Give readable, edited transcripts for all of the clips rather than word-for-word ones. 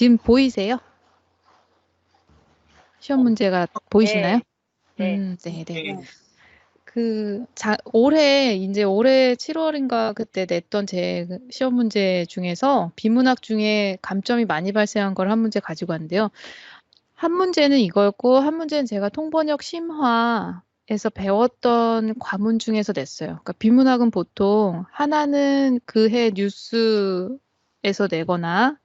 지금 보이세요? 시험 문제가 보이시나요? 네. 네. 네. 올해 7월인가 그때 냈던 제 시험 문제 중에서 비문학 중에 감점이 많이 발생한 걸 한 문제 가지고 왔는데요. 한 문제는 이거였고, 한 문제는 제가 통번역 심화에서 배웠던 과문 중에서 냈어요. 그러니까 비문학은 보통 하나는 그 해 뉴스에서 내거나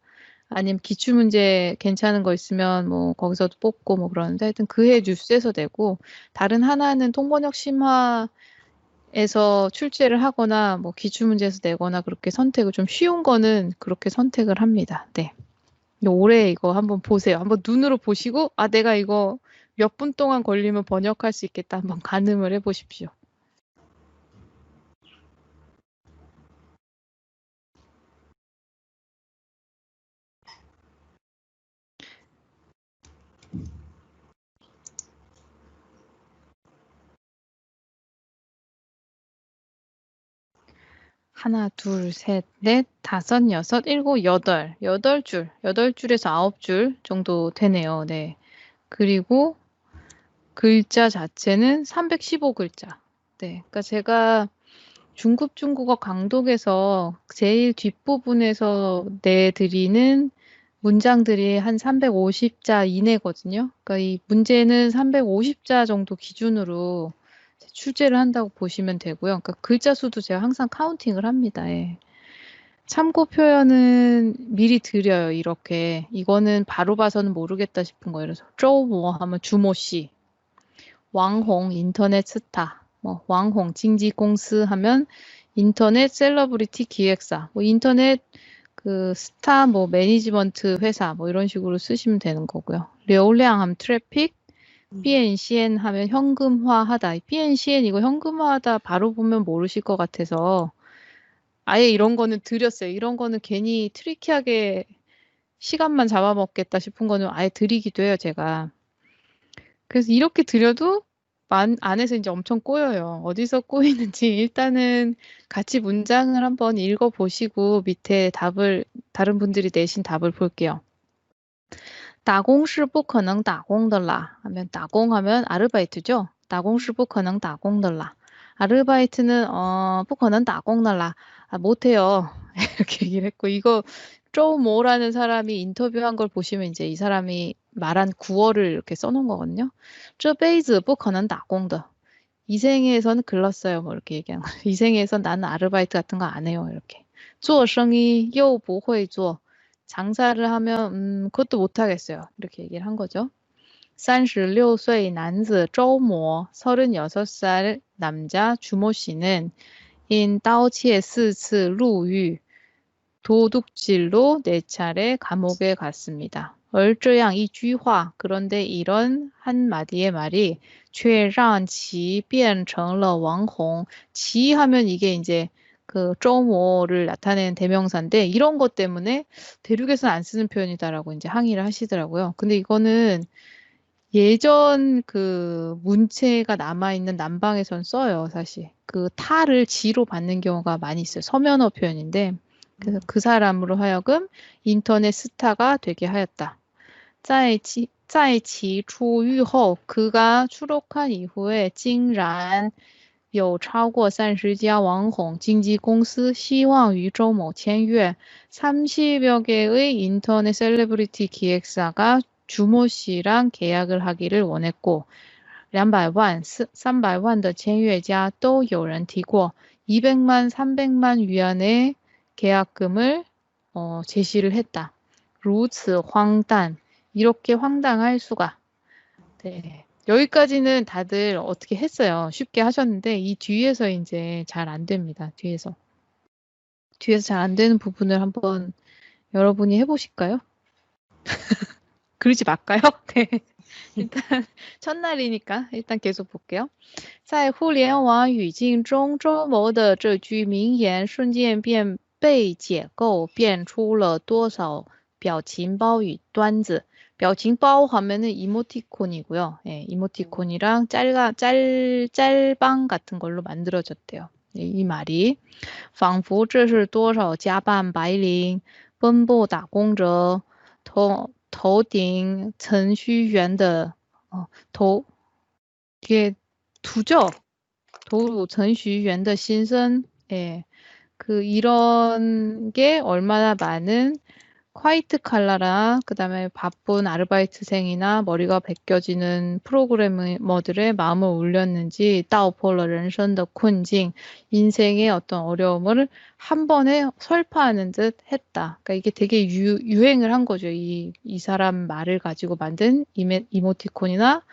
아니면 기출문제 괜찮은 거 있으면 뭐 거기서도 뽑고 뭐 그러는데 하여튼 그 해 뉴스에서 내고 다른 하나는 통번역 심화에서 출제를 하거나 뭐 기출문제에서 내거나 그렇게 선택을 좀 쉬운 거는 그렇게 선택을 합니다. 네. 올해 이거 한번 보세요. 한번 눈으로 보시고 아 내가 이거 몇 분 동안 걸리면 번역할 수 있겠다. 한번 가늠을 해보십시오. 하나, 둘, 셋, 넷, 다섯, 여섯, 일곱, 여덟. 8줄. 8줄에서 9줄 정도 되네요. 네. 그리고 글자 자체는 315글자. 네. 그러니까 제가 중급 중국어 강독에서 제일 뒷부분에서 내드리는 문장들이 한 350자 이내거든요. 그러니까 이 문제는 350자 정도 기준으로 출제를 한다고 보시면 되고요. 그러니까 글자 수도 제가 항상 카운팅을 합니다. 예. 참고 표현은 미리 드려요. 이렇게. 이거는 바로 봐서는 모르겠다 싶은 거예요. 그래서 쪼모 하면 주모 씨, 왕홍 인터넷 스타, 뭐 왕홍 징지공스 하면 인터넷 셀러브리티 기획사, 뭐 인터넷 그 스타 뭐 매니지먼트 회사 뭐 이런 식으로 쓰시면 되는 거고요. 려울량 하면 트래픽, BNCN 하면 현금화하다. BNCN 이거 현금화하다 바로 보면 모르실 것 같아서 아예 이런 거는 드렸어요. 이런 거는 괜히 트리키하게 시간만 잡아먹겠다 싶은 거는 아예 드리기도 해요, 제가. 그래서 이렇게 드려도 안에서 이제 엄청 꼬여요. 어디서 꼬이는지 일단은 같이 문장을 한번 읽어보시고 밑에 다른 분들이 내신 답을 볼게요. 打工是不可能打工的啦. 하면 打工하면 아르바이트죠. 打工是不可能打工的啦. 아르바이트는 不可能打工的啦. 못해요. 이렇게 얘기를 했고 이거 쪼모라는 사람이 인터뷰한 걸 보시면 이제 이 사람이 말한 구어를 이렇게 써놓은 거거든요. 这辈子不可能打工的. 이 생에서는 글렀어요. 뭐 이렇게 얘기하는 거예요. 이 생에서 나는 아르바이트 같은 거 안 해요. 이렇게. 做生意又不会做. 장사를 하면 그것도 못 하겠어요. 이렇게 얘기를 한 거죠. 36岁 男子 周某, 36살 남자 주모 씨는 인刀切 4次 入狱, 도둑질로 4차례 감옥에 갔습니다. 而这样一句话, 그런데 이런 한마디의 말이 却让其变成了网红. 지 하면 이게 이제 그 쪼모를 나타내는 대명사인데 이런 것 때문에 대륙에서는 안 쓰는 표현이다라고 이제 항의를 하시더라고요. 근데 이거는 예전 그 문체가 남아있는 남방에선 써요, 사실. 그 타를 지로 받는 경우가 많이 있어요. 서면어 표현인데. 그래서 그 사람으로 하여금 인터넷 스타가 되게 하였다. 在其出狱后, 그가 추록한 이후에 竟然有超过 30家 网红 经纪公司 希望与周某签约. 30여 개의 인터넷 셀레브리티 기획사가 주모 씨랑 계약을 하기를 원했고, 200만, 300만 的签约家都有人提过 200만, 300만 위안의 계약금을 제시를 했다. 如此荒诞. 이렇게 황당할 수가. 네. 여기까지는 다들 어떻게 했어요. 쉽게 하셨는데 이 뒤에서 이제 잘 안 됩니다. 뒤에서 잘 안 되는 부분을 한번 여러분이 해보실까요? 그러지 말까요? 네. 일단 첫날이니까 일단 계속 볼게요. 在互联网语境中，周某的这句名言瞬间便被解构，变出了多少表情包与端子。表情包 하면은 이모티콘이고요. 예, 이모티콘이랑 짤방 같은 걸로 만들어졌대요. 예, 이 말이. 仿佛这是多少家半白领奔波打工者头顶程序员的 이게 두죠. 도로程序员的 신선. 예. 이런 게 얼마나 많은 화이트 칼라라 그다음에 바쁜 아르바이트생이나 머리가 벗겨지는 프로그래머들의 마음을 울렸는지 다오폴러 런션더 쿤징 인생의 어떤 어려움을 한 번에 설파하는 듯 했다. 그러니까 이게 되게 유행을 한 거죠. 이 사람 말을 가지고 만든 이모티콘이나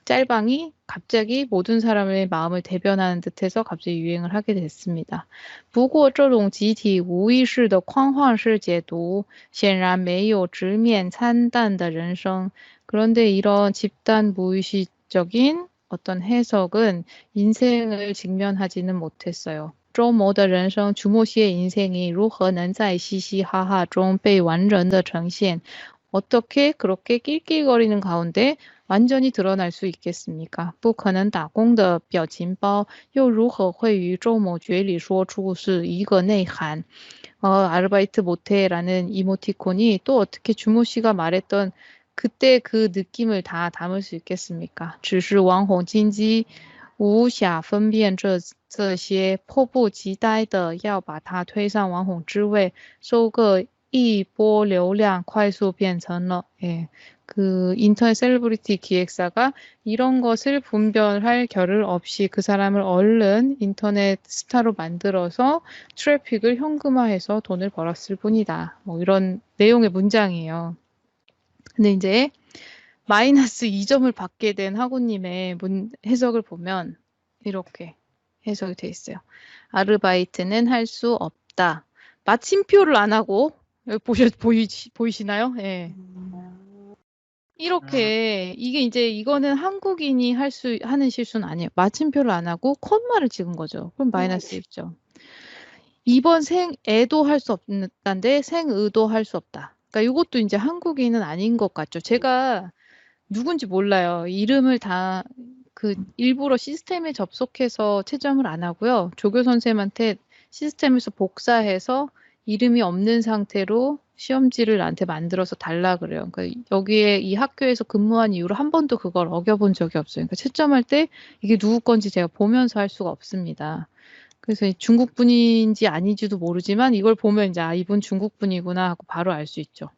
짤방이 갑자기 모든 사람의 마음을 대변하는 듯해서 갑자기 유행을 하게 됐습니다. 不过这种集体无意识的框框式解读显然没有直面参淡的人生. 그런데 이런 집단 무의식적인 어떤 해석은 인생을 직면하지는 못했어요. 周某的人生 주모 씨의 인생이 如何能在嘻嘻哈哈中被完整的呈现? 어떻게 그렇게 낄낄거리는 가운데 완전히 드러날 수 있겠습니까? 不可能打工的表情包又如何会于周某嘴里说出是一个内涵? 아르바이트 못해라는 이모티콘이 또 어떻게 주모 씨가 말했던 그때 그 느낌을 다 담을 수 있겠습니까? 只是网红经济无暇分辨这些迫不及待的要把它推上网红之位收个一波流量快速变成了 인터넷 셀러브리티 기획사가 이런 것을 분별할 겨를 없이 그 사람을 얼른 인터넷 스타로 만들어서 트래픽을 현금화해서 돈을 벌었을 뿐이다. 뭐 이런 내용의 문장이에요. 근데 이제 마이너스 2점을 받게 된 하고님의 해석을 보면 이렇게 해석이 돼 있어요. 아르바이트는 할 수 없다. 마침표를 안 하고 보이시나요? 예. 이렇게 이게 이제 이거는 한국인이 하는 실수는 아니에요. 마침표를 안 하고 콤마를 찍은 거죠. 그럼 마이너스 1점. 2번 생애도 할 수 없다인데 생의도 할 수 없다. 그러니까 이것도 이제 한국인은 아닌 것 같죠. 제가 누군지 몰라요. 이름을 다 일부러 시스템에 접속해서 채점을 안 하고요. 조교 선생님한테 시스템에서 복사해서 이름이 없는 상태로 시험지를 나한테 만들어서 달라 그래요. 그러니까 여기에 이 학교에서 근무한 이후로 한 번도 그걸 어겨본 적이 없어요. 그러니까 채점할 때 이게 누구 건지 제가 보면서 할 수가 없습니다. 그래서 중국 분인지 아닌지도 모르지만 이걸 보면 이제 이분 중국 분이구나 하고 바로 알 수 있죠.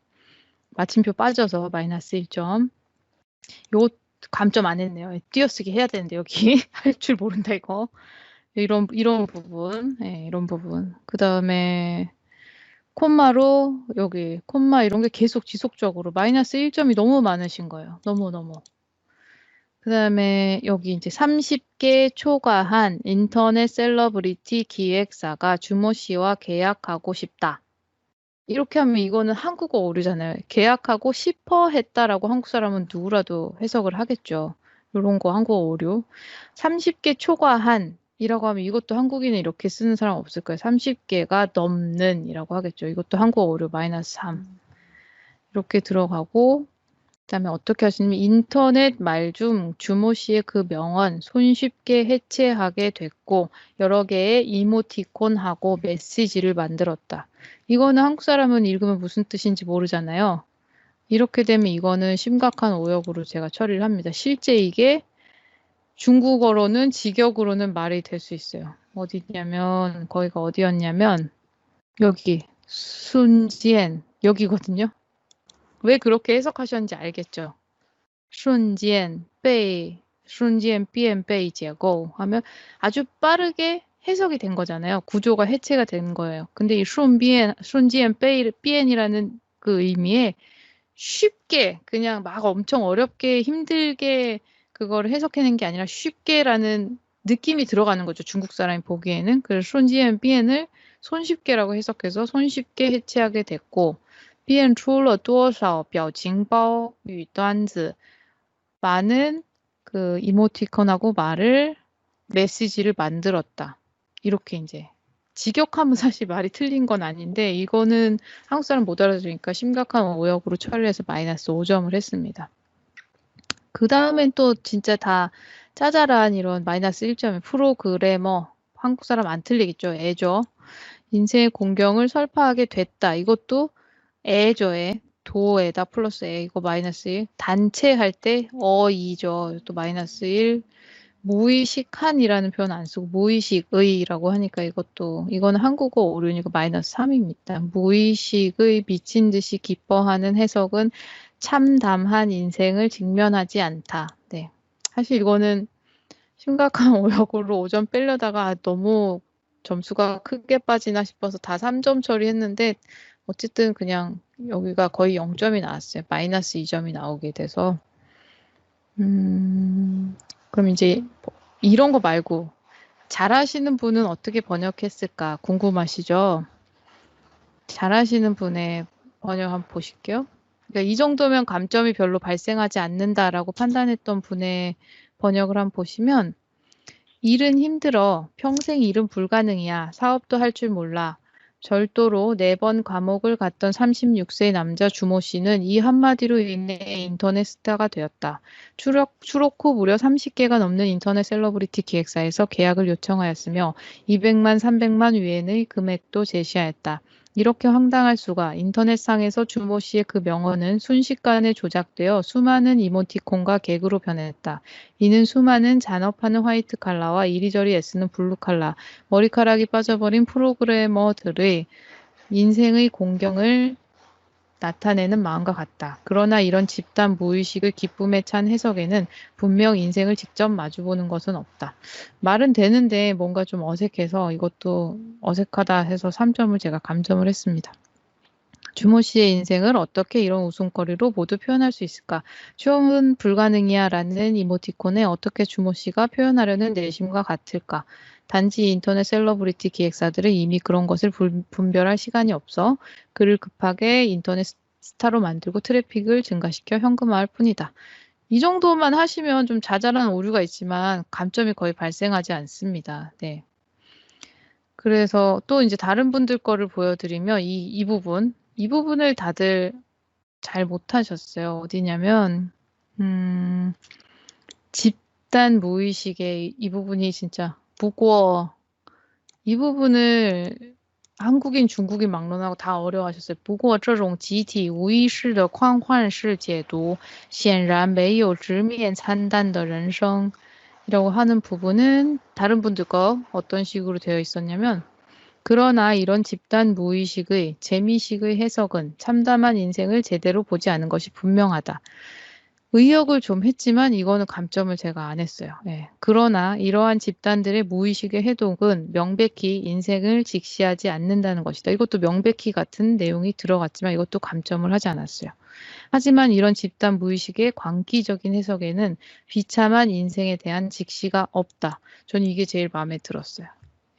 마침표 빠져서 마이너스 1점. 요 감점 안 했네요. 띄어쓰기 해야 되는데 여기 할 줄 모른다 이거. 이런 부분, 네, 이런 부분. 그 다음에 콤마로 여기 콤마 이런 게 계속 지속적으로 마이너스 1점이 너무 많으신 거예요. 너무. 그 다음에 여기 이제 30개 초과한 인터넷 셀러브리티 기획사가 주모 씨와 계약하고 싶다. 이렇게 하면 이거는 한국어 오류잖아요. 계약하고 싶어 했다라고 한국 사람은 누구라도 해석을 하겠죠. 이런 거 한국어 오류. 30개 초과한 이라고 하면 이것도 한국인은 이렇게 쓰는 사람 없을 거예요. 30개가 넘는 이라고 하겠죠. 이것도 한국어 오류 마이너스 3. 이렇게 들어가고 그다음에 어떻게 하시냐면 인터넷 말 중 주모 씨의 그 명언 손쉽게 해체하게 됐고 여러 개의 이모티콘하고 메시지를 만들었다. 이거는 한국 사람은 읽으면 무슨 뜻인지 모르잖아요. 이렇게 되면 이거는 심각한 오역으로 제가 처리를 합니다. 실제 이게 중국어로는 직역으로는 말이 될 수 있어요. 어디냐면 거기가 어디였냐면 여기 순지엔 여기거든요. 왜 그렇게 해석하셨는지 알겠죠? 瞬间变被解构 하면 아주 빠르게 해석이 된 거잖아요. 구조가 해체가 된 거예요. 근데 이 瞬间变이라는 그 의미에 쉽게 그냥 막 엄청 어렵게 힘들게 그걸 해석해낸 게 아니라 쉽게라는 느낌이 들어가는 거죠. 중국 사람이 보기에는. 그래서 瞬间变을 손쉽게라고 해석해서 손쉽게 해체하게 됐고 变出了多少表情包与段子 많은 그 이모티콘하고 메시지를 만들었다. 이렇게 이제 직역하면 사실 말이 틀린 건 아닌데 이거는 한국 사람 못 알아들으니까 심각한 오역으로 처리해서 마이너스 5점을 했습니다. 그 다음엔 또 진짜 다 짜잘한 이런 마이너스 1점의 프로그래머 한국 사람 안 틀리겠죠. 애죠. 인생의 공경을 설파하게 됐다. 이것도 에죠, 에. 도에다 플러스 에, 이거 마이너스 1. 단체 할 때 어이죠. 또 마이너스 1. 무의식한이라는 표현 안 쓰고 무의식의라고 하니까 이거는 한국어 오류니까 마이너스 3입니다. 무의식의 미친 듯이 기뻐하는 해석은 참담한 인생을 직면하지 않다. 네. 사실 이거는 심각한 오역으로 5점 빼려다가 너무 점수가 크게 빠지나 싶어서 다 3점 처리했는데 어쨌든 그냥 여기가 거의 0점이 나왔어요. 마이너스 2점이 나오게 돼서 그럼 이제 이런 거 말고 잘하시는 분은 어떻게 번역했을까 궁금하시죠? 잘하시는 분의 번역 한번 보실게요. 그러니까 이 정도면 감점이 별로 발생하지 않는다라고 판단했던 분의 번역을 한번 보시면 일은 힘들어. 평생 일은 불가능이야. 사업도 할 줄 몰라. 절도로 4번 감옥을 갔던 36세 남자 주모 씨는 이 한마디로 인해 인터넷 스타가 되었다. 추록 후 무려 30개가 넘는 인터넷 셀러브리티 기획사에서 계약을 요청하였으며 200만, 300만 위엔의 금액도 제시하였다. 이렇게 황당할 수가. 인터넷상에서 주모 씨의 그 명언은 순식간에 조작되어 수많은 이모티콘과 개그로 변했다. 이는 수많은 잔업하는 화이트 칼라와 이리저리 애쓰는 블루 칼라, 머리카락이 빠져버린 프로그래머들의 인생의 공경을 나타내는 마음과 같다. 그러나 이런 집단 무의식의 기쁨에 찬 해석에는 분명 인생을 직접 마주보는 것은 없다. 말은 되는데 뭔가 좀 어색해서 이것도 어색하다 해서 3점을 제가 감점을 했습니다. 주모 씨의 인생을 어떻게 이런 웃음거리로 모두 표현할 수 있을까? 추억은 불가능이야 라는 이모티콘에 어떻게 주모 씨가 표현하려는 내심과 같을까? 단지 인터넷 셀러브리티 기획사들은 이미 그런 것을 분별할 시간이 없어 그를 급하게 인터넷 스타로 만들고 트래픽을 증가시켜 현금화할 뿐이다. 이 정도만 하시면 좀 자잘한 오류가 있지만 감점이 거의 발생하지 않습니다. 네. 그래서 또 이제 다른 분들 거를 보여드리면 이 부분을 다들 잘 못하셨어요. 어디냐면 집단 무의식의 이 부분이 진짜 무거워. 이 부분을 한국인, 중국인 막론하고 다 어려워하셨어요. 不过这种集体无意识的框幻式解读显然没有直面参战的人生 이라고 하는 부분은 다른 분들 거 어떤 식으로 되어 있었냐면 그러나 이런 집단 무의식의 재미식의 해석은 참담한 인생을 제대로 보지 않은 것이 분명하다. 의역을 좀 했지만 이거는 감점을 제가 안 했어요. 예. 그러나 이러한 집단들의 무의식의 해독은 명백히 인생을 직시하지 않는다는 것이다. 이것도 명백히 같은 내용이 들어갔지만 이것도 감점을 하지 않았어요. 하지만 이런 집단 무의식의 광기적인 해석에는 비참한 인생에 대한 직시가 없다. 저는 이게 제일 마음에 들었어요.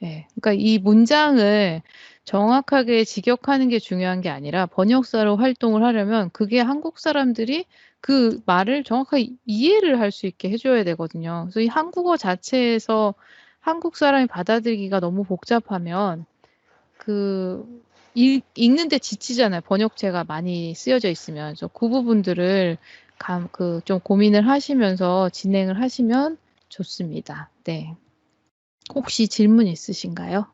예. 그러니까 이 문장을 정확하게 직역하는 게 중요한 게 아니라 번역사로 활동을 하려면 그게 한국 사람들이 그 말을 정확하게 이해를 할 수 있게 해줘야 되거든요. 그래서 이 한국어 자체에서 한국 사람이 받아들이기가 너무 복잡하면 읽는데 지치잖아요. 번역체가 많이 쓰여져 있으면. 그래서 그 부분들을 좀 고민을 하시면서 진행을 하시면 좋습니다. 네. 혹시 질문 있으신가요?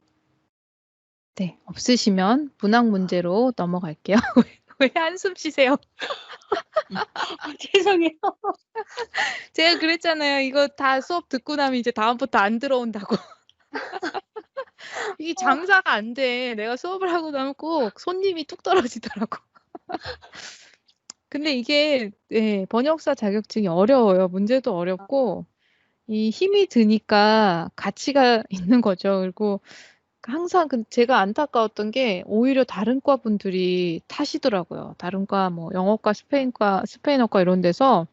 네, 없으시면 문학 문제로 넘어갈게요. 왜 한숨 쉬세요? 죄송해요. 제가 그랬잖아요. 이거 다 수업 듣고 나면 이제 다음부터 안 들어온다고. 이게 장사가 안 돼. 내가 수업을 하고 나면 꼭 손님이 뚝 떨어지더라고. 근데 이게 번역사 자격증이 어려워요. 문제도 어렵고 이 힘이 드니까 가치가 있는 거죠. 그리고 항상 제가 안타까웠던 게 오히려 다른 과 분들이 타시더라고요. 다른 과 뭐 영어과, 스페인과, 스페인어과 이런 데서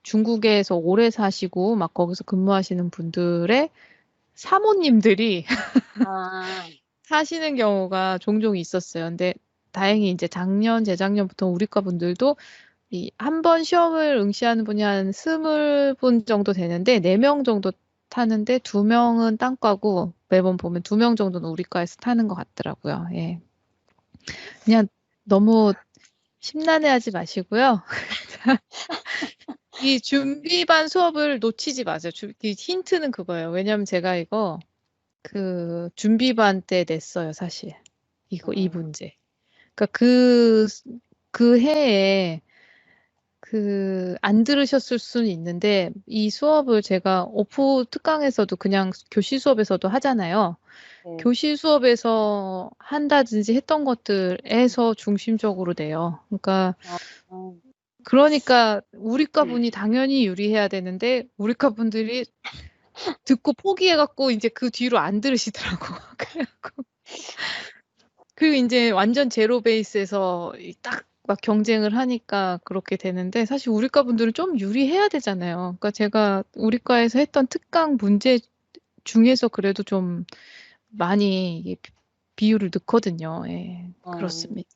중국에서 오래 사시고 막 거기서 근무하시는 분들의 사모님들이 사시는 경우가 종종 있었어요. 근데 다행히 이제 작년, 재작년부터 우리 과 분들도 한 번 시험을 응시하는 분이 한 20분 정도 되는데 4명 정도 타는데 2명은 딴과고 매번 보면 2명 정도는 우리 과에서 타는 것 같더라고요. 예. 그냥 너무 심란해하지 마시고요. 이 준비반 수업을 놓치지 마세요. 이 힌트는 그거예요. 왜냐면 제가 이거 준비반 때 냈어요, 사실. 이 문제. 그러니까 그 해에 안 들으셨을 수는 있는데, 이 수업을 제가 오프 특강에서도 그냥 교실 수업에서도 하잖아요. 네. 교실 수업에서 한다든지 했던 것들에서 중심적으로 돼요. 그러니까 우리과 분이 당연히 유리해야 되는데, 우리과 분들이 듣고 포기해갖고 이제 그 뒤로 안 들으시더라고. 그래갖고. 그리고 이제 완전 제로 베이스에서 딱 막 경쟁을 하니까 그렇게 되는데, 사실 우리과 분들은 좀 유리해야 되잖아요. 그러니까 제가 우리과에서 했던 특강 문제 중에서 그래도 좀 많이 이게 비율을 넣거든요. 예, 그렇습니다.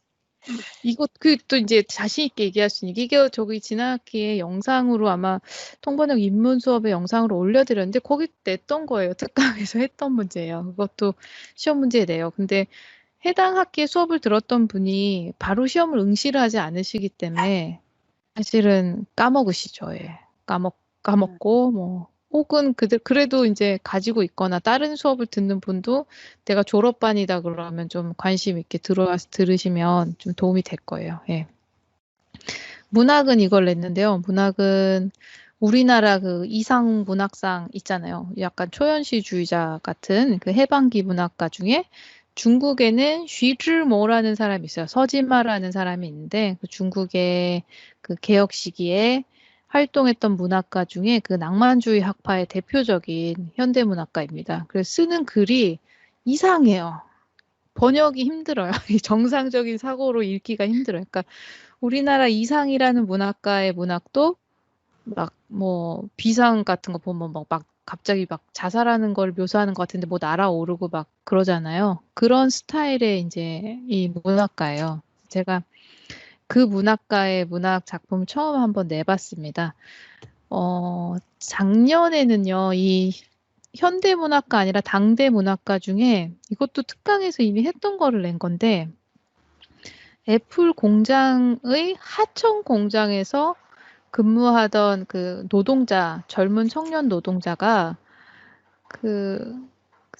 이거 또 이제 자신 있게 얘기할 수 있는 게, 이게 저기 지난 학기에 영상으로 아마 통번역 입문 수업의 영상으로 올려드렸는데 거기 냈던 거예요. 특강에서 했던 문제예요. 그것도 시험 문제에 내요. 근데 해당 학기에 수업을 들었던 분이 바로 시험을 응시를 하지 않으시기 때문에 사실은 까먹으시죠. 예. 까먹고 뭐 혹은 그래도 이제 가지고 있거나 다른 수업을 듣는 분도 내가 졸업반이다 그러면 좀 관심 있게 들어와서 들으시면 좀 도움이 될 거예요. 예. 문학은 이걸 냈는데요. 문학은 우리나라 그 이상 문학상 있잖아요. 약간 초현실주의자 같은 그 해방기 문학가 중에 중국에는 쉬즈모라는 사람이 있어요. 서진마라는 사람이 있는데 그 중국의 그 개혁 시기에 활동했던 문학가 중에 그 낭만주의 학파의 대표적인 현대 문학가입니다. 그래서 쓰는 글이 이상해요. 번역이 힘들어요. 정상적인 사고로 읽기가 힘들어요. 그러니까 우리나라 이상이라는 문학가의 문학도 막 뭐 비상 같은 거 보면 막 갑자기 막 자살하는 걸 묘사하는 것 같은데 뭐 날아오르고 막 그러잖아요. 그런 스타일의 이제 이 문학가예요. 제가 그 문학가의 문학 작품 처음 한번 내봤습니다. 작년에는요, 이 현대 문학가 아니라 당대 문학가 중에 이것도 특강에서 이미 했던 거를 낸 건데, 애플 공장의 하청 공장에서 근무하던 그 젊은 청년 노동자가 그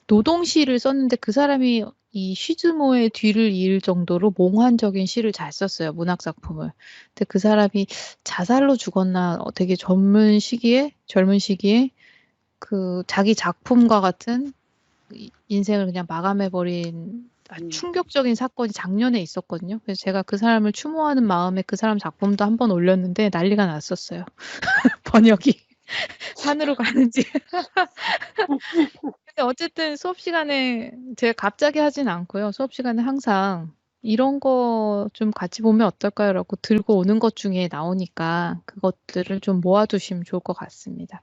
노동시를 썼는데 그 사람이 이 쉬즈모의 뒤를 이을 정도로 몽환적인 시를 잘 썼어요, 문학 작품을. 근데 그 사람이 자살로 죽었나 되게 젊은 시기에 그 자기 작품과 같은 인생을 그냥 마감해버린 충격적인 사건이 작년에 있었거든요. 그래서 제가 그 사람을 추모하는 마음에 그 사람 작품도 한번 올렸는데 난리가 났었어요. 번역이 산으로 가는지. 근데 어쨌든 수업 시간에 제가 갑자기 하진 않고요. 수업 시간에 항상 이런 거 좀 같이 보면 어떨까요? 라고 들고 오는 것 중에 나오니까 그것들을 좀 모아두시면 좋을 것 같습니다.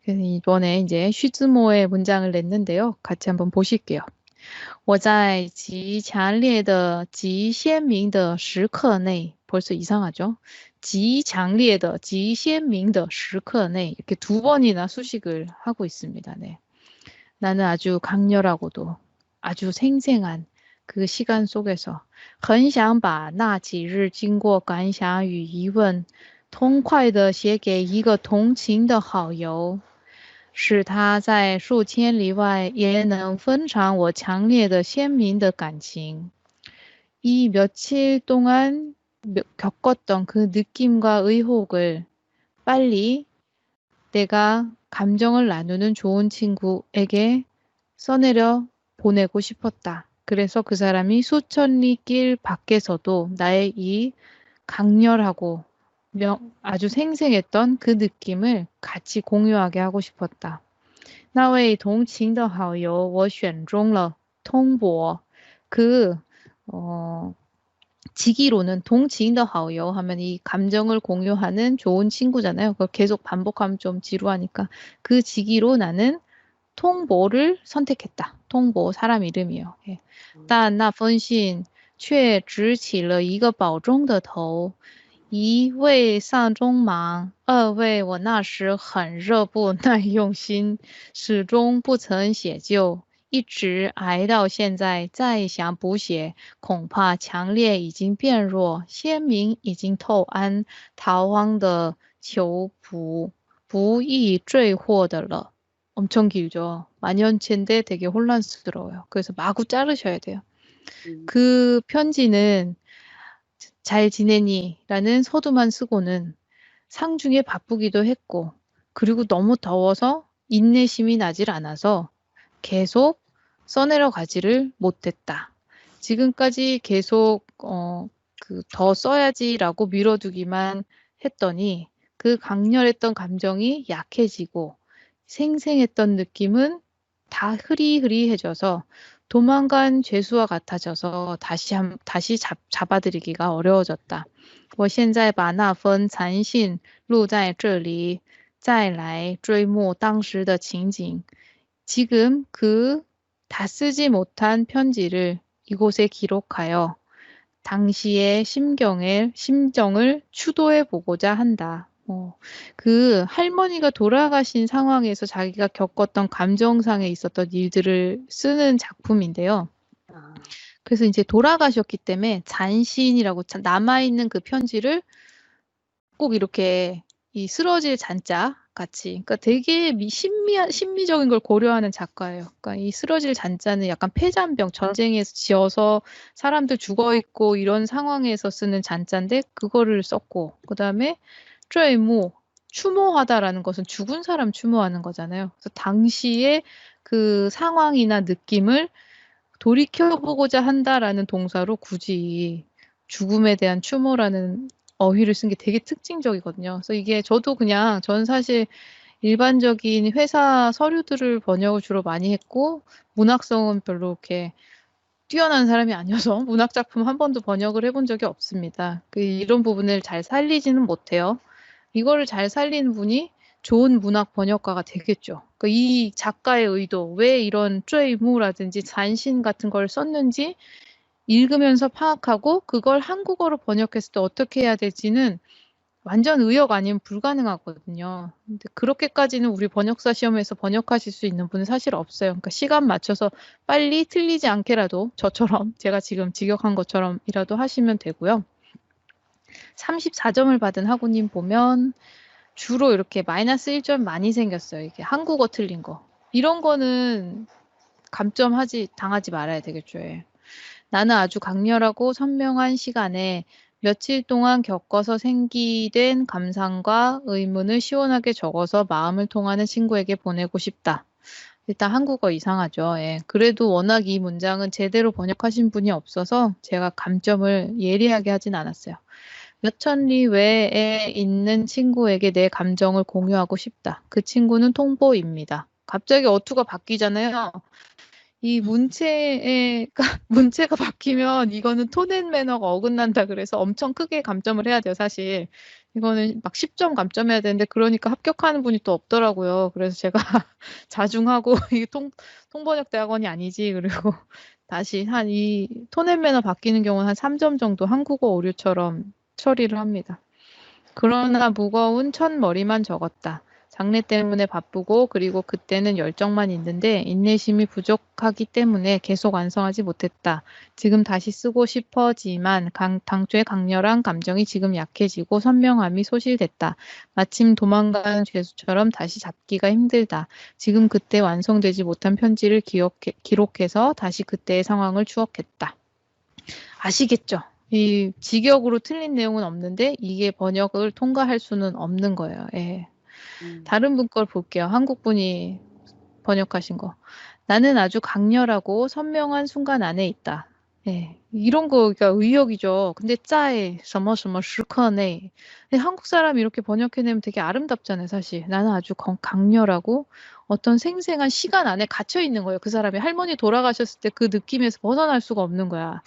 그래서 이번에 이제 쉬즈모의 문장을 냈는데요. 같이 한번 보실게요. 我在极强烈的极鲜明的时刻内 벌써 이상하죠? 极强烈的极鲜明的时刻内 이렇게 두 번이나 수식을 하고 있습니다. 네. 나는 아주 강렬하고도 아주 생생한 그 시간 속에서 很想把那几日经过感想与疑问痛快地写给一个同情的好友，使他在数千里外也能分尝我强烈的鲜明的感情。이 며칠 동안 겪었던 그 느낌과 의혹을 빨리 내가 감정을 나누는 좋은 친구에게 써내려 보내고 싶었다. 그래서 그 사람이 수천 리 길 밖에서도 나의 이 강렬하고 아주 생생했던 그 느낌을 같이 공유하게 하고 싶었다. 那位同情的好友，我选中了通博。지기로는 동칭의 好友 하면 이 감정을 공유하는 좋은 친구잖아요. 그걸 계속 반복하면 좀 지루하니까 그 지기로 나는 통보를 선택했다. 통보 사람 이름이요. 예. 但那封信却只起了一个保中的头，一为丧钟忙，二为我那时很热不耐用心，始终不曾写就，一直挨到现在，再想补写，恐怕强烈已经变弱，鲜明已经透暗，逃荒的求补不易坠获的了。 엄청 길죠. 만연체인데 되게 혼란스러워요. 그래서 마구 자르셔야 돼요. 그 편지는 잘 지내니? 라는 서두만 쓰고는 상중에 바쁘기도 했고, 그리고 너무 더워서 인내심이 나질 않아서 계속 써내려 가지를 못했다. 지금까지 계속 더 써야지라고 미뤄두기만 했더니 그 강렬했던 감정이 약해지고 생생했던 느낌은 다 흐리흐리해져서 도망간 죄수와 같아져서 다시 잡아들이기가 어려워졌다. 我现在把那封残信录在这里，再来追慕当时的情景。 지금 그 다 쓰지 못한 편지를 이곳에 기록하여 당시의 심정을 추도해 보고자 한다. 그 할머니가 돌아가신 상황에서 자기가 겪었던 감정상에 있었던 일들을 쓰는 작품인데요. 그래서 이제 돌아가셨기 때문에 잔신이라고 남아있는 그 편지를 꼭 이렇게 이 쓰러질 잔자 같이, 그러니까 되게 심미적인 걸 고려하는 작가예요. 그러니까 이 쓰러질 잔자는 약간 폐잔병, 전쟁에서 지어서 사람들 죽어 있고 이런 상황에서 쓰는 잔자인데 그거를 썼고, 그 다음에 坠모, 추모하다라는 것은 죽은 사람 추모하는 거잖아요. 그래서 당시의 그 상황이나 느낌을 돌이켜보고자 한다라는 동사로 굳이 죽음에 대한 추모라는 어휘를 쓴 게 되게 특징적이거든요. 그래서 이게 저는 사실 일반적인 회사 서류들을 번역을 주로 많이 했고, 문학성은 별로 이렇게 뛰어난 사람이 아니어서 문학 작품 한 번도 번역을 해본 적이 없습니다. 이런 부분을 잘 살리지는 못해요. 이거를 잘 살리는 분이 좋은 문학 번역가가 되겠죠. 그러니까 이 작가의 의도, 왜 이런 坠무라든지 잔신 같은 걸 썼는지 읽으면서 파악하고 그걸 한국어로 번역했을 때 어떻게 해야 될지는 완전 의역 아니면 불가능하거든요. 근데 그렇게까지는 우리 번역사 시험에서 번역하실 수 있는 분은 사실 없어요. 그러니까 시간 맞춰서 빨리 틀리지 않게라도 저처럼 제가 지금 직역한 것처럼이라도 하시면 되고요. 34점을 받은 학우님 보면 주로 이렇게 마이너스 1점 많이 생겼어요. 이게 한국어 틀린 거. 이런 거는 당하지 말아야 되겠죠. 예. 나는 아주 강렬하고 선명한 시간에 며칠 동안 겪어서 생기된 감상과 의문을 시원하게 적어서 마음을 통하는 친구에게 보내고 싶다. 일단 한국어 이상하죠. 예. 그래도 워낙 이 문장은 제대로 번역하신 분이 없어서 제가 감점을 예리하게 하진 않았어요. 몇천 리 외에 있는 친구에게 내 감정을 공유하고 싶다. 그 친구는 통보입니다. 갑자기 어투가 바뀌잖아요. 이 문체가 바뀌면 이거는 톤 앤 매너가 어긋난다 그래서 엄청 크게 감점을 해야 돼요, 사실. 이거는 막 10점 감점해야 되는데 그러니까 합격하는 분이 또 없더라고요. 그래서 제가 자중하고 이게 통번역 대학원이 아니지. 그리고 다시 이 톤 앤 매너 바뀌는 경우는 한 3점 정도 한국어 오류처럼 처리를 합니다. 그러나 무거운 첫 머리만 적었다. 장례 때문에 바쁘고 그리고 그때는 열정만 있는데 인내심이 부족하기 때문에 계속 완성하지 못했다. 지금 다시 쓰고 싶어지만 당초의 강렬한 감정이 지금 약해지고 선명함이 소실됐다. 마침 도망간 죄수처럼 다시 잡기가 힘들다. 지금 그때 완성되지 못한 편지를 기록해서 다시 그때의 상황을 추억했다. 아시겠죠? 이 직역으로 틀린 내용은 없는데 이게 번역을 통과할 수는 없는 거예요. 예. 다른 분 걸 볼게요. 한국 분이 번역하신 거. 나는 아주 강렬하고 선명한 순간 안에 있다. 예. 이런 거가 의역이죠. 근데 짜에什么什么时刻内. 한국 사람이 이렇게 번역해내면 되게 아름답잖아요, 사실. 나는 아주 강렬하고 어떤 생생한 시간 안에 갇혀 있는 거예요. 그 사람이 할머니 돌아가셨을 때 그 느낌에서 벗어날 수가 없는 거야.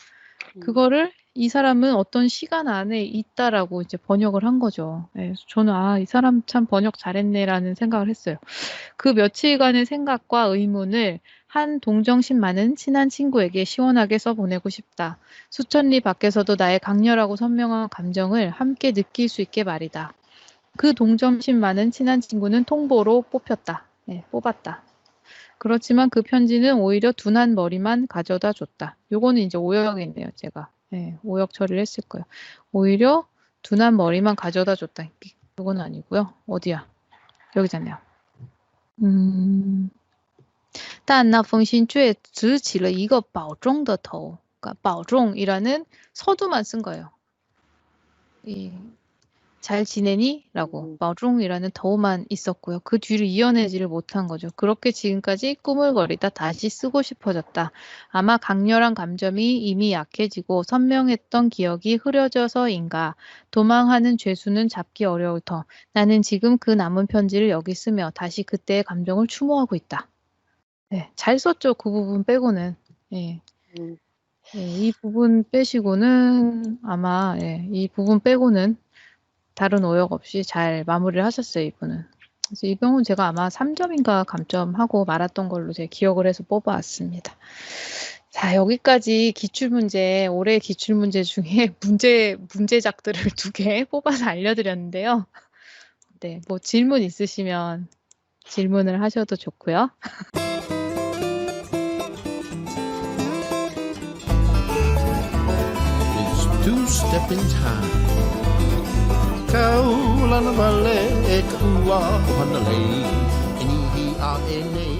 그거를 이 사람은 어떤 시간 안에 있다라고 이제 번역을 한 거죠. 예, 저는 이 사람 참 번역 잘했네라는 생각을 했어요. 그 며칠간의 생각과 의문을 한 동정심 많은 친한 친구에게 시원하게 써보내고 싶다. 수천 리 밖에서도 나의 강렬하고 선명한 감정을 함께 느낄 수 있게 말이다. 그 동정심 많은 친한 친구는 통보로 뽑았다. 그렇지만 그 편지는 오히려 둔한 머리만 가져다 줬다. 요거는 이제 오역이네요, 제가. 네, 오역 처리를 했을 거예요. 오히려 둔한 머리만 가져다 줬다. 이건 아니고요. 어디야? 여기잖아요. 但那封信却直起了一个保中的头. 그러니까 保重이라는 서두만 쓴 거예요. 잘 지내니? 라고 保重이라는 더우만 있었고요. 그 뒤를 이어내지를 못한 거죠. 그렇게 지금까지 꾸물거리다 다시 쓰고 싶어졌다. 아마 강렬한 감정이 이미 약해지고 선명했던 기억이 흐려져서인가. 도망하는 죄수는 잡기 어려울 터. 나는 지금 그 남은 편지를 여기 쓰며 다시 그때의 감정을 추모하고 있다. 네, 잘 썼죠. 그 부분 빼고는. 예. 이 부분 빼시고는 아마 이 부분 빼고는 다른 오역 없이 잘 마무리를 하셨어요, 이분은. 그래서 이 경우는 제가 아마 3점인가 감점하고 말았던 걸로 제 기억을 해서 뽑아왔습니다. 자, 여기까지 기출문제, 올해 기출문제 중에 문제작들을 2개 뽑아서 알려드렸는데요. 네, 뭐 질문 있으시면 질문을 하셔도 좋고요. It's two-step in time. Kau lana vale e ka ua hana lei. Ini hi a e nei.